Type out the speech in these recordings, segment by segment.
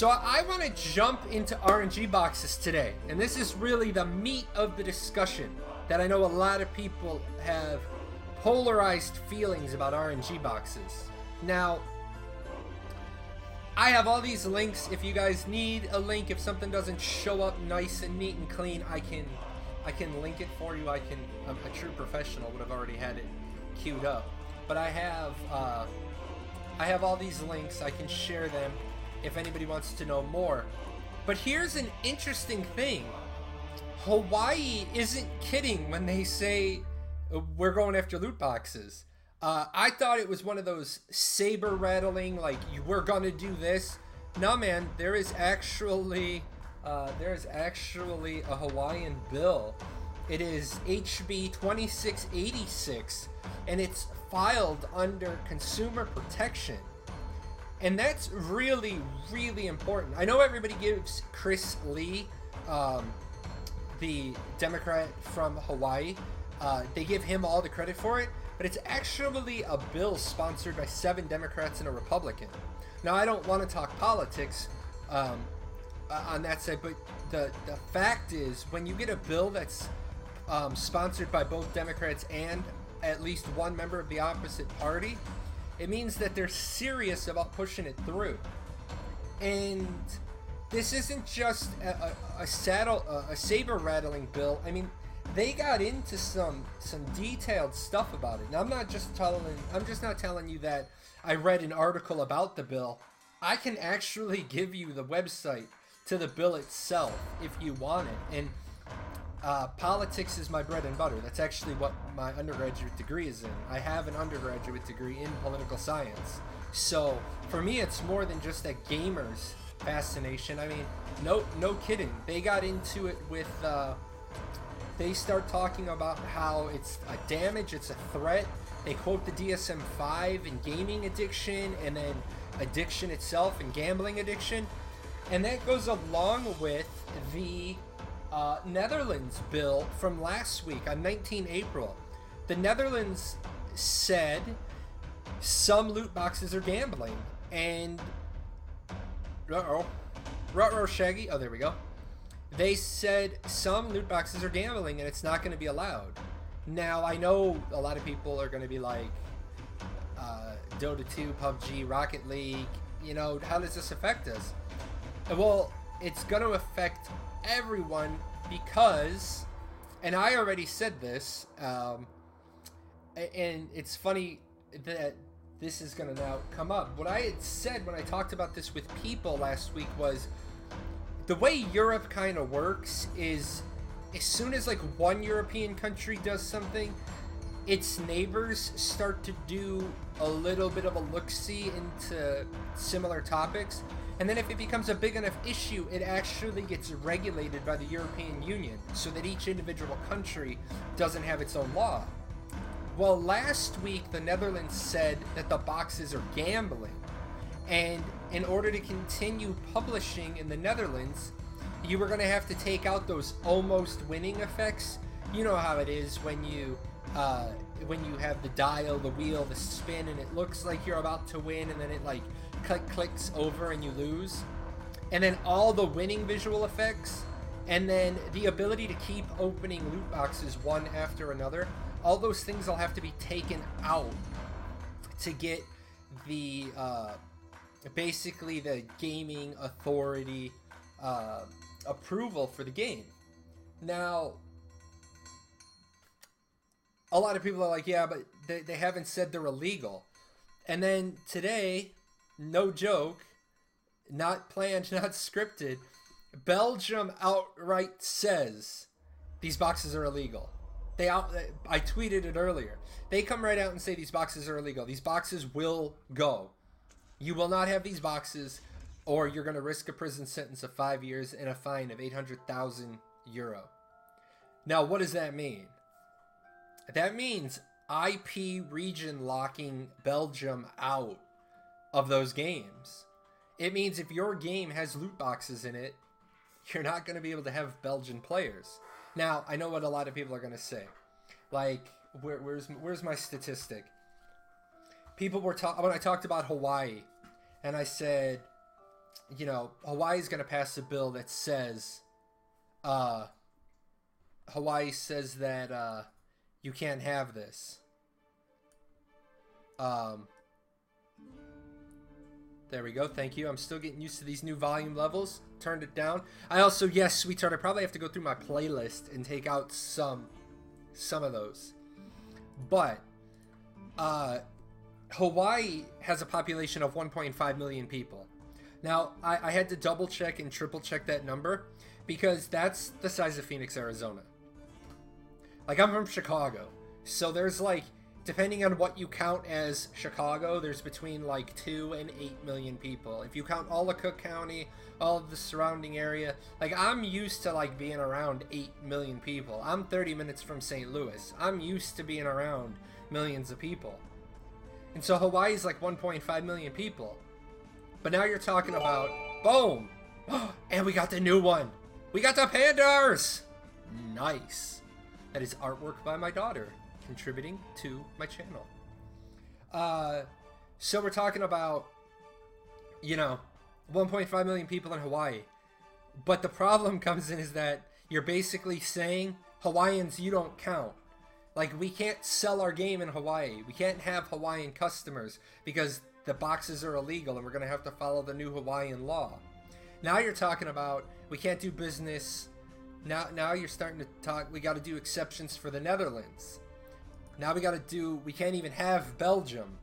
So I want to jump into RNG boxes today, and this is really the meat of the discussion that I know a lot of people have polarized feelings about RNG boxes. Now, I have all these links. If you guys need a link, if something doesn't show up nice and neat and clean, I can link it for you. I'm a true professional, would have already had it queued up. But I have all these links. I can share them if anybody wants to know more. But here's an interesting thing. Hawaii isn't kidding when they say we're going after loot boxes. I thought it was one of those saber rattling, like, we're gonna do this. No, man, there is actually a Hawaiian bill. It is HB 2686, and it's filed under consumer protection. And that's really, really important. I know everybody gives Chris Lee, the Democrat from Hawaii, they give him all the credit for it, but it's actually a bill sponsored by 7 Democrats and a Republican. Now, I don't want to talk politics on that side, but the fact is, when you get a bill that's sponsored by both Democrats and at least one member of the opposite party, it means that they're serious about pushing it through. And this isn't just a saber rattling bill. I mean, they got into some detailed stuff about it. And I'm just not telling you that I read an article about the bill. I can actually give you the website to the bill itself if you want it. And politics is my bread and butter. That's actually what my undergraduate degree is in. I have an undergraduate degree in political science. So for me, it's more than just a gamer's fascination. I mean, no kidding. They got into it with, they start talking about how it's a damage, it's a threat. They quote the DSM-5 and gaming addiction, and then addiction itself and gambling addiction. And that goes along with the Netherlands bill from last week on 19 April. The Netherlands said some loot boxes are gambling, and ruh-roh Shaggy, oh there we go. They said some loot boxes are gambling and it's not going to be allowed. Now, I know a lot of people are going to be like, Dota 2, PUBG, Rocket League, you know, how does this affect us? Well, it's going to affect everyone because, and I already said this, and it's funny that this is going to now come up. What I had said when I talked about this with people last week was, the way Europe kind of works is, as soon as like one European country does something, its neighbors start to do a little bit of a look-see into similar topics. And then if it becomes a big enough issue, it actually gets regulated by the European Union so that each individual country doesn't have its own law. Well, last week, the Netherlands said that the boxes are gambling. And in order to continue publishing in the Netherlands, you were going to have to take out those almost winning effects. You know how it is when you have the dial, the wheel, the spin, and it looks like you're about to win, and then it like clicks over and you lose. And then all the winning visual effects, and then the ability to keep opening loot boxes one after another. All those things will have to be taken out to get the basically the gaming authority approval for the game. Now, a lot of people are like, yeah, but they haven't said they're illegal. And then today, no joke, not planned, not scripted, Belgium outright says these boxes are illegal. I tweeted it earlier. They come right out and say these boxes are illegal. These boxes will go. You will not have these boxes, or you're going to risk a prison sentence of 5 years and a fine of 800,000 euro. Now, what does that mean? That means IP region locking Belgium out of those games. It means if your game has loot boxes in it, you're not going to be able to have Belgian players. Now, I know what a lot of people are going to say. Like, where's my statistic? People were when I talked about Hawaii, and I said you know, Hawaii's going to pass a bill that says, Hawaii says that you can't have this. There we go. Thank you. I'm still getting used to these new volume levels. Turned it down. I also, yes, sweetheart, I probably have to go through my playlist and take out some of those. But Hawaii has a population of 1.5 million people. Now, I had to double check and triple check that number because that's the size of Phoenix, Arizona. Like, I'm from Chicago, so there's like, depending on what you count as Chicago, there's between like 2 and 8 million people. If you count all of Cook County, all of the surrounding area, like, I'm used to like being around 8 million people. I'm 30 minutes from St. Louis. I'm used to being around millions of people. And so Hawaii's like 1.5 million people. But now you're talking about, boom! And we got the new one! We got the pandas! Nice. That is artwork by my daughter, contributing to my channel. So we're talking about, you know, 1.5 million people in Hawaii. But the problem comes in is that you're basically saying, Hawaiians, you don't count. Like, we can't sell our game in Hawaii. We can't have Hawaiian customers because the boxes are illegal and we're going to have to follow the new Hawaiian law. Now you're talking about, we can't do business. Now you're starting to talk, we got to do exceptions for the Netherlands. Now we can't even have Belgium.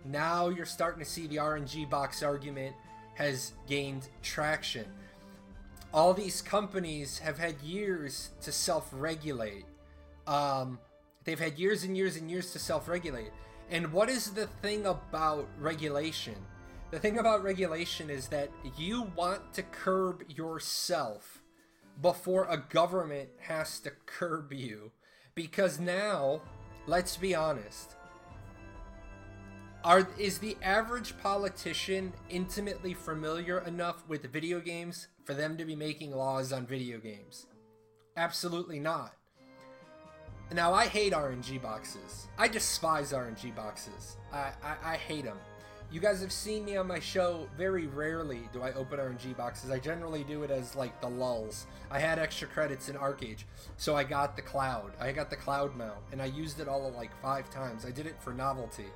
Now you're starting to see the RNG box argument has gained traction. All these companies have had years to self-regulate. They've had years and years and years to self-regulate. And what is the thing about regulation? The thing about regulation is that you want to curb yourself before a government has to curb you. Because now, let's be honest, is the average politician intimately familiar enough with video games for them to be making laws on video games? Absolutely not. Now, I hate RNG boxes. I despise RNG boxes. I hate them. You guys have seen me on my show. Very rarely do I open RNG boxes. I generally do it as like the lulls. I had extra credits in ArcAge, so I got the cloud. I got the cloud mount, and I used it all like 5 times. I did it for novelty.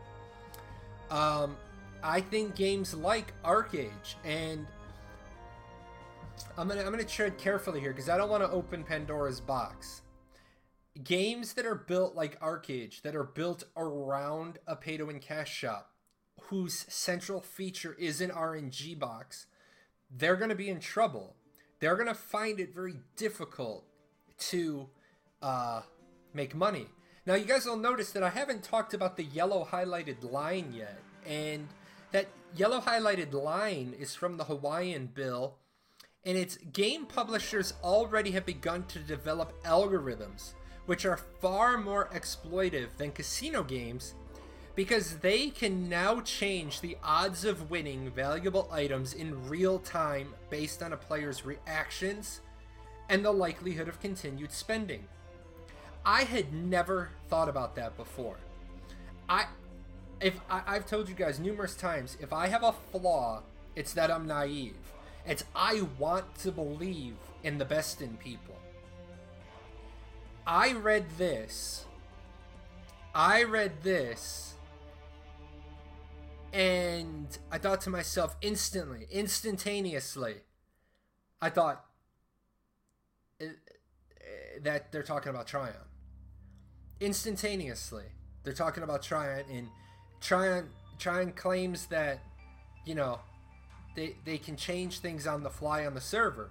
I think games like ArcAge, and I'm gonna tread carefully here because I don't want to open Pandora's box. Games that are built like ArcAge, that are built around a pay-to-win cash shop, whose central feature is an RNG box, they're going to be in trouble. They're going to find it very difficult to make money. Now, you guys will notice that I haven't talked about the yellow highlighted line yet. And that yellow highlighted line is from the Hawaiian bill. And it's game publishers already have begun to develop algorithms which are far more exploitive than casino games, because they can now change the odds of winning valuable items in real time based on a player's reactions and the likelihood of continued spending. I had never thought about that before. I've told you guys numerous times, if I have a flaw, it's that I'm naive. It's I want to believe in the best in people. I read this, and I thought to myself instantaneously, I thought that they're talking about Tryon. Instantaneously, they're talking about Tryon, and Tryon claims that, you know, they can change things on the fly on the server.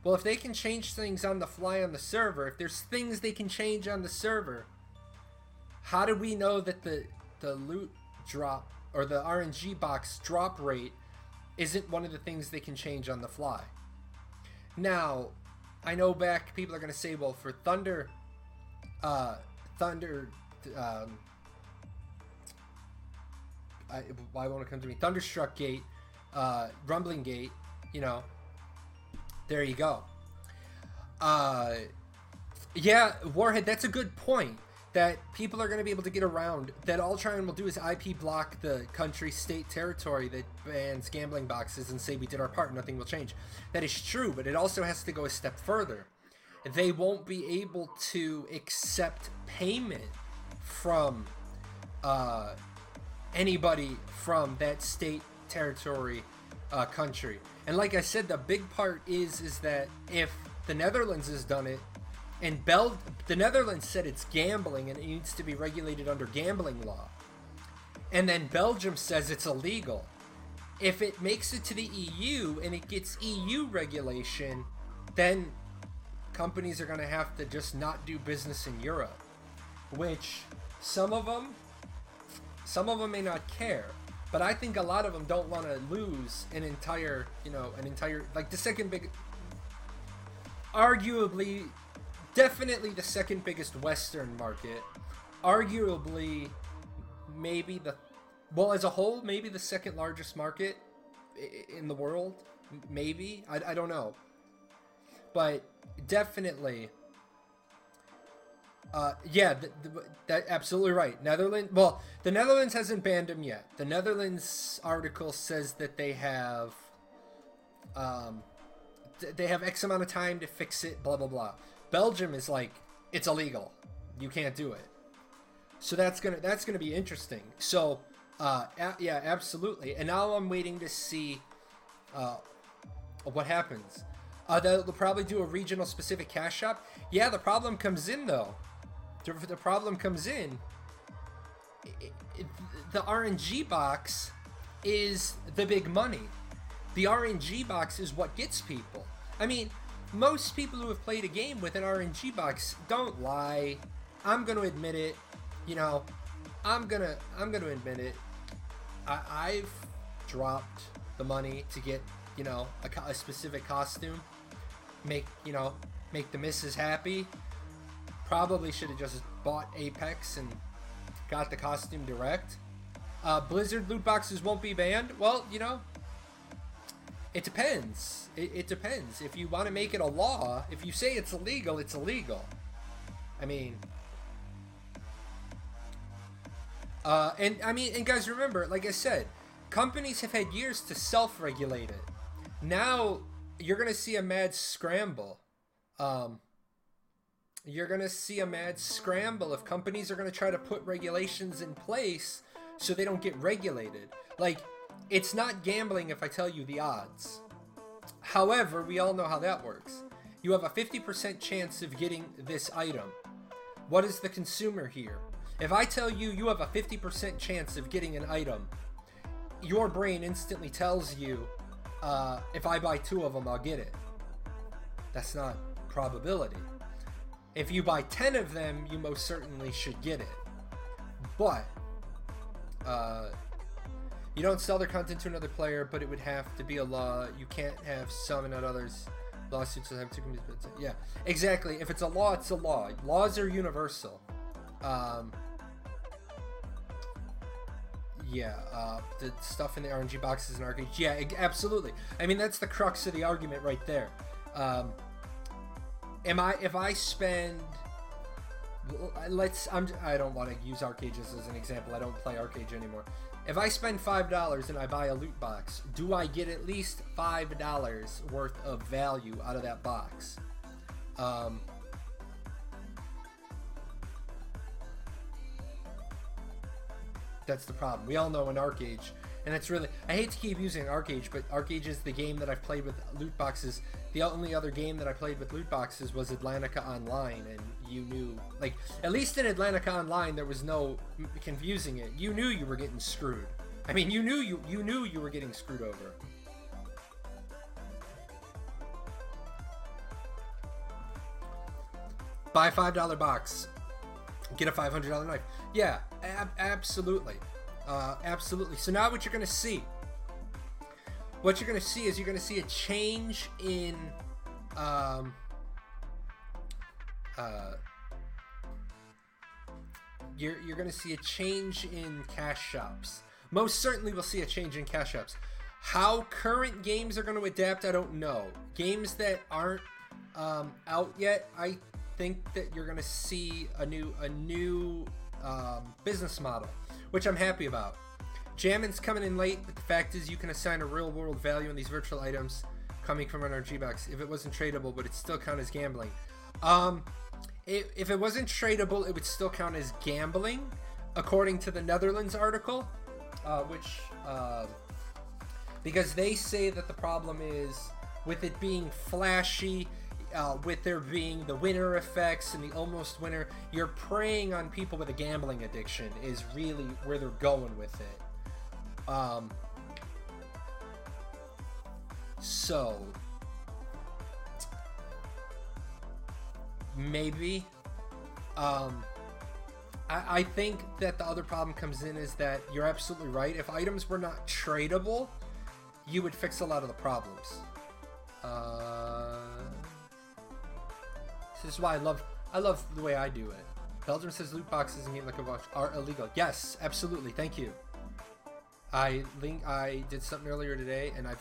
Well, if they can change things on the fly on the server, if there's things they can change on the server, how do we know that the loot drop or the RNG box drop rate isn't one of the things they can change on the fly? Now, I know people are going to say, well, for Thunder, why won't it come to me? Thunderstruck Gate, Rumbling Gate, you know, there you go. Yeah, Warhead, that's a good point. that people are going to be able to get around, that Ultron will do is IP block the country, state, territory that bans gambling boxes and say we did our part, nothing will change. That is true, but it also has to go a step further. They won't be able to accept payment from anybody from that state, territory, country. And like I said, the big part is that if the Netherlands has done it, and the Netherlands said it's gambling and it needs to be regulated under gambling law, and then Belgium says it's illegal. If it makes it to the EU and it gets EU regulation, then companies are going to have to just not do business in Europe, which some of them may not care, but I think a lot of them don't want to lose an entire, like the second big, arguably, definitely the second biggest Western market, arguably maybe as a whole, maybe the second largest market in the world, maybe, I don't know, but definitely, yeah, that absolutely right. The Netherlands hasn't banned them yet. The Netherlands article says that they have X amount of time to fix it, blah blah blah. Belgium is like, it's illegal, you can't do it. So that's gonna be interesting. So yeah, absolutely. And now I'm waiting to see what happens. They'll probably do a regional specific cash shop. Yeah, the problem comes in though. The problem comes in. The RNG box is the big money. The RNG box is what gets people. I mean, most people who have played a game with an RNG box don't lie. I'm gonna admit it. I'm gonna admit it. I've dropped the money to get a specific costume. Make the missus happy. Probably should have just bought Apex and got the costume direct. Blizzard loot boxes won't be banned. Well, it depends. It depends. If you want to make it a law, if you say it's illegal, it's illegal. I mean, and guys, remember, like I said, companies have had years to self-regulate it. Now you're gonna see a mad scramble. You're gonna see a mad scramble if companies are gonna try to put regulations in place so they don't get regulated. Like, it's not gambling if I tell you the odds. However, we all know how that works. You have a 50% chance of getting this item. What is the consumer here? If I tell you you have a 50% chance of getting an item, your brain instantly tells you, if I buy 2 of them, I'll get it. That's not probability. If you buy 10 of them, you most certainly should get it. But, you don't sell their content to another player, but it would have to be a law. You can't have some and not others. Lawsuits will have to commit. Yeah, exactly. If it's a law, it's a law. Laws are universal. Yeah, the stuff in the RNG boxes and arcades. Yeah, absolutely. I mean, that's the crux of the argument right there. If I spend, I don't want to use arcades as an example. I don't play arcades anymore. If I spend $5 and I buy a loot box, do I get at least $5 worth of value out of that box? That's the problem. We all know an arcade, and it's really, I hate to keep using arcade, but arcade is the game that I've played with loot boxes. The only other game that I played with loot boxes was Atlantica Online, and you knew, like, at least in Atlantica Online there was no confusing it. You knew you were getting screwed. I mean, you knew you were getting screwed over. Buy a $5 box, get a $500 knife. Yeah, absolutely. Absolutely. So now what you're going to see, is you're going to see a change in you're going to see a change in cash shops. Most certainly we'll see a change in cash shops. How current games are going to adapt, I don't know. Games that aren't out yet, think that you're gonna see a new business model, which I'm happy about. Jammin's coming in late, but the fact is you can assign a real world value in these virtual items coming from an RNG box if it wasn't tradable, but it still count as gambling. If it wasn't tradable, it would still count as gambling, according to the Netherlands article, because they say that the problem is with it being flashy, with there being the winner effects and the almost winner, you're preying on people with a gambling addiction is really where they're going with it. So maybe I think that the other problem comes in is that you're absolutely right. If items were not tradable, you would fix a lot of the problems. This is why I love the way I do it. Belgium says loot boxes and game like a watch are illegal. Yes, absolutely. Thank you. I did something earlier today, and I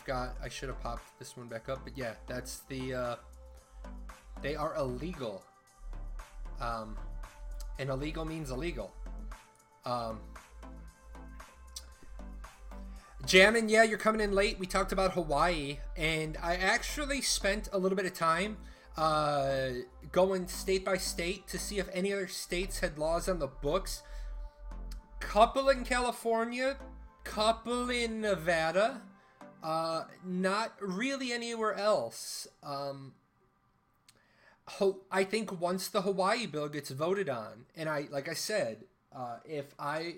should have popped this one back up, but yeah, that's the they are illegal. And illegal means illegal. Jammin', yeah, you're coming in late. We talked about Hawaii, and I actually spent a little bit of time going state by state to see if any other states had laws on the books. Couple in California, couple in Nevada, not really anywhere else. I think once the Hawaii bill gets voted on, and like I said, if I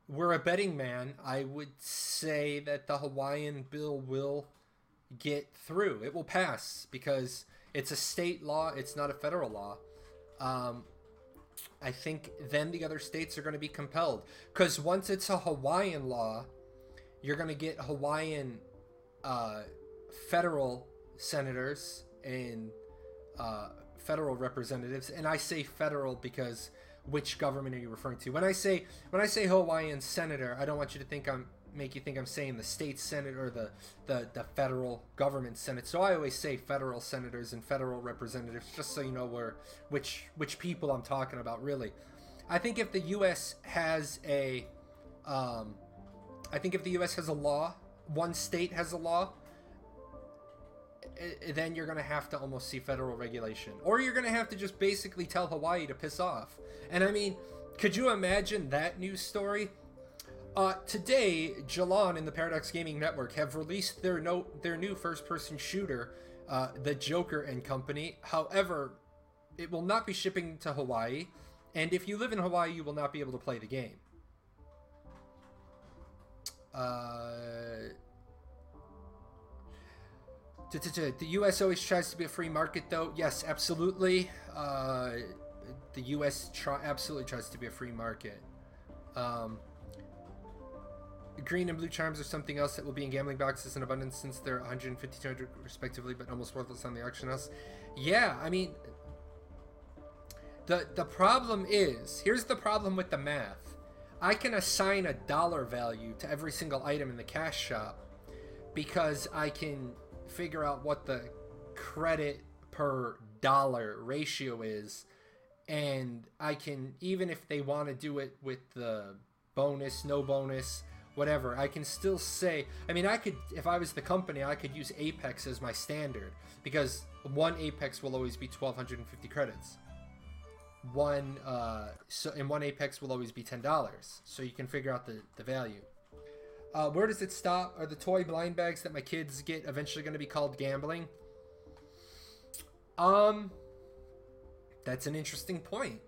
were a betting man, I would say that the Hawaiian bill will get through. It will pass because it's a state law. It's not a federal law. I think then the other states are going to be compelled, because once it's a Hawaiian law, you're going to get Hawaiian federal senators and federal representatives. And I say federal because which government are you referring to? When I say Hawaiian senator, I don't want you to make you think I'm saying the state senate or the federal government senate. So I always say federal senators and federal representatives, just so you know which people I'm talking about. Really, I think if the U.S. has a law, one state has a law, then you're going to have to almost see federal regulation, or you're going to have to just basically tell Hawaii to piss off. And I mean, could you imagine that news story? Today, Jalon and the Paradox Gaming Network have released their new first-person shooter, The Joker and Company. However, it will not be shipping to Hawaii, and if you live in Hawaii, you will not be able to play the game. The U.S. always tries to be a free market, though. Yes, absolutely. The U.S. absolutely tries to be a free market. Green and blue charms are something else that will be in gambling boxes in abundance, since they're 150, 200 respectively, but almost worthless on the auction house. Yeah, I mean, the problem is, here's the problem with the math. I can assign a dollar value to every single item in the cash shop because I can figure out what the credit per dollar ratio is, and I can, even if they want to do it with the bonus, no bonus, whatever, I can still say, I mean, I could, if I was the company, I could use Apex as my standard, because one Apex will always be 1,250 credits. One Apex will always be $10, so you can figure out the value. Where does it stop? Are the toy blind bags that my kids get eventually going to be called gambling? That's an interesting point.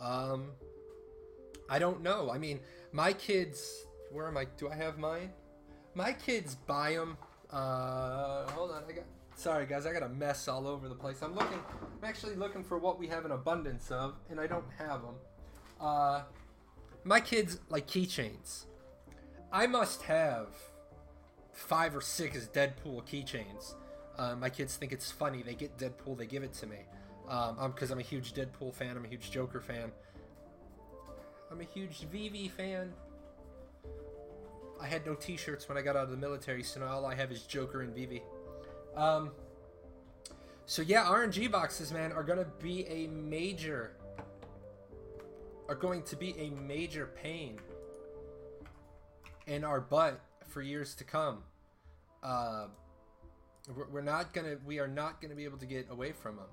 I don't know. I mean, my kids, where am I? Do I have mine? My kids buy them. Hold on. Sorry guys, I got a mess all over the place. I'm actually looking for what we have an abundance of, and I don't have them. My kids like keychains. I must have 5 or 6 Deadpool keychains. My kids think it's funny. They get Deadpool, they give it to me. Because I'm a huge Deadpool fan. I'm a huge Joker fan. I'm a huge VV fan. I had no t-shirts when I got out of the military, so now all I have is Joker and VV. So yeah, RNG boxes, man, are going to be a major pain in our butt for years to come. We are not gonna be able to get away from them.